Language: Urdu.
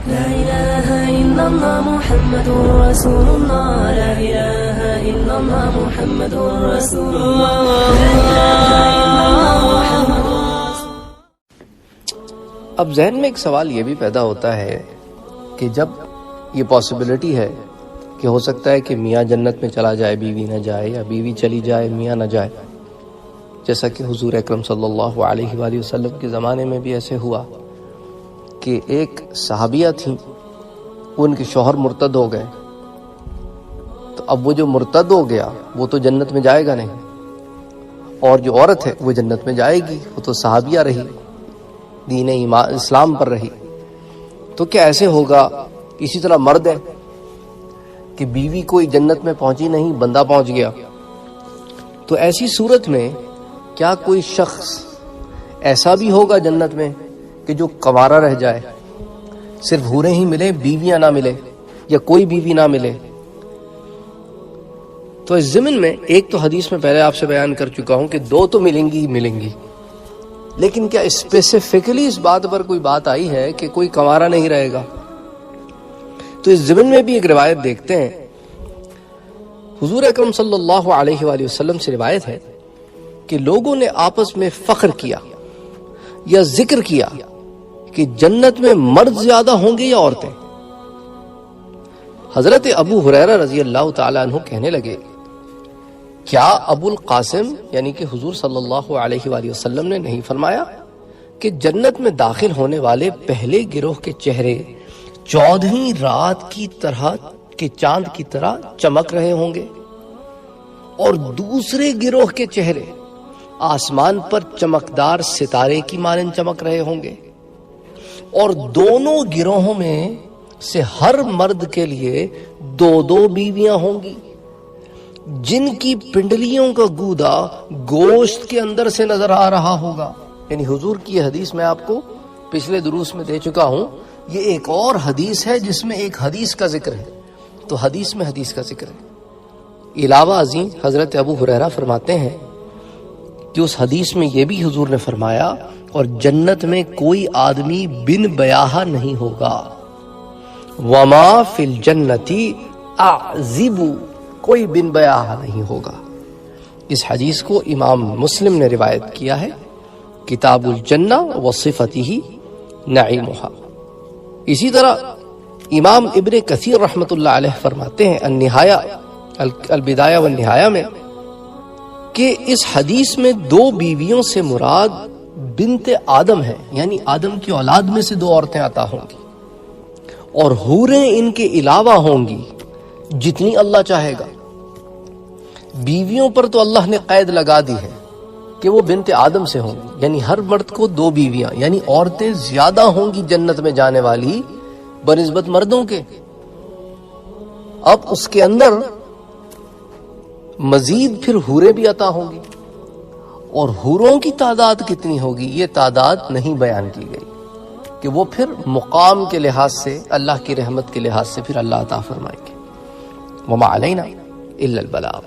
لا إله إلا الله محمد رسول الله لا إله إلا الله محمد رسول الله لا إله إلا الله محمد رسول الله۔ اب ذہن میں ایک سوال یہ بھی پیدا ہوتا ہے کہ جب یہ پاسبلٹی ہے کہ ہو سکتا ہے کہ میاں جنت میں چلا جائے بیوی نہ جائے، یا بیوی چلی جائے میاں نہ جائے، جیسا کہ حضور اکرم صلی اللہ علیہ وآلہ وسلم کے زمانے میں بھی ایسے ہوا کہ ایک صحابیہ تھیں، ان کے شوہر مرتد ہو گئے، تو اب وہ جو مرتد ہو گیا وہ تو جنت میں جائے گا نہیں، اور جو عورت ہے وہ جنت میں جائے گی، وہ تو صحابیہ رہی، دین اسلام پر رہی۔ تو کیا ایسے ہوگا اسی طرح مرد ہے کہ بیوی کوئی جنت میں پہنچی نہیں، بندہ پہنچ گیا؟ تو ایسی صورت میں کیا کوئی شخص ایسا بھی ہوگا جنت میں کہ جو کنوارا رہ جائے، صرف حوریں ہی ملے، بیویاں نہ ملے، یا کوئی بیوی نہ ملے؟ تو اس ضمن میں ایک تو حدیث میں پہلے آپ سے بیان کر چکا ہوں کہ دو تو ملیں گی ہی ملیں گی، لیکن کیا اسپیسیفکلی اس بات پر کوئی بات آئی ہے کہ کوئی کنوارا نہیں رہے گا؟ تو اس ضمن میں بھی ایک روایت دیکھتے ہیں، حضور اکرم صلی اللہ علیہ وآلہ وسلم سے روایت ہے کہ لوگوں نے آپس میں فخر کیا یا ذکر کیا کہ جنت میں مرد زیادہ ہوں گے یا عورتیں؟ حضرت ابو ہریرہ رضی اللہ تعالیٰ عنہ کہنے لگے، کیا ابو القاسم یعنی کہ حضور صلی اللہ علیہ وآلہ وسلم نے نہیں فرمایا کہ جنت میں داخل ہونے والے پہلے گروہ کے چہرے 14ویں رات کی طرح کے چاند کی طرح چمک رہے ہوں گے، اور دوسرے گروہ کے چہرے آسمان پر چمکدار ستارے کی مانند چمک رہے ہوں گے، اور دونوں گروہوں میں سے ہر مرد کے لیے 2 بیویاں ہوں گی جن کی پنڈلیوں کا گودا گوشت کے اندر سے نظر آ رہا ہوگا۔ یعنی حضور کی یہ حدیث میں آپ کو پچھلے دروس میں دے چکا ہوں، یہ ایک اور حدیث ہے جس میں ایک حدیث کا ذکر ہے، تو حدیث میں حدیث کا ذکر ہے۔ علاوہ ازیں حضرت ابو ہریرہ فرماتے ہیں کہ اس حدیث میں یہ بھی حضور نے فرمایا، اور جنت میں کوئی آدمی بن بیاہا نہیں ہوگا، وما فی الجنتی اعزب، کوئی بن بیاہا نہیں ہوگا۔ اس حدیث کو امام مسلم نے روایت کیا ہے، کتاب الجنہ وصفتہ نعیمہا۔ اسی طرح امام ابن کثیر رحمۃ اللہ علیہ فرماتے ہیں البدایہ والنہایہ میں کہ اس حدیث میں 2 بیویوں سے مراد بنت آدم ہے، یعنی آدم کی اولاد میں سے 2 عورتیں عطا ہوں گی، اور حوریں ان کے علاوہ ہوں گی جتنی اللہ چاہے گا۔ بیویوں پر تو اللہ نے قید لگا دی ہے کہ وہ بنت آدم سے ہوں گی، یعنی ہر مرد کو 2 بیویاں، یعنی عورتیں زیادہ ہوں گی جنت میں جانے والی بنسبت مردوں کے۔ اب اس کے اندر مزید پھر حوریں بھی عطا ہوں گی، اور حوروں کی تعداد کتنی ہوگی یہ تعداد نہیں بیان کی گئی، کہ وہ پھر مقام کے لحاظ سے، اللہ کی رحمت کے لحاظ سے پھر اللہ عطا فرمائیں گے۔ وما علینا الا البلاغ۔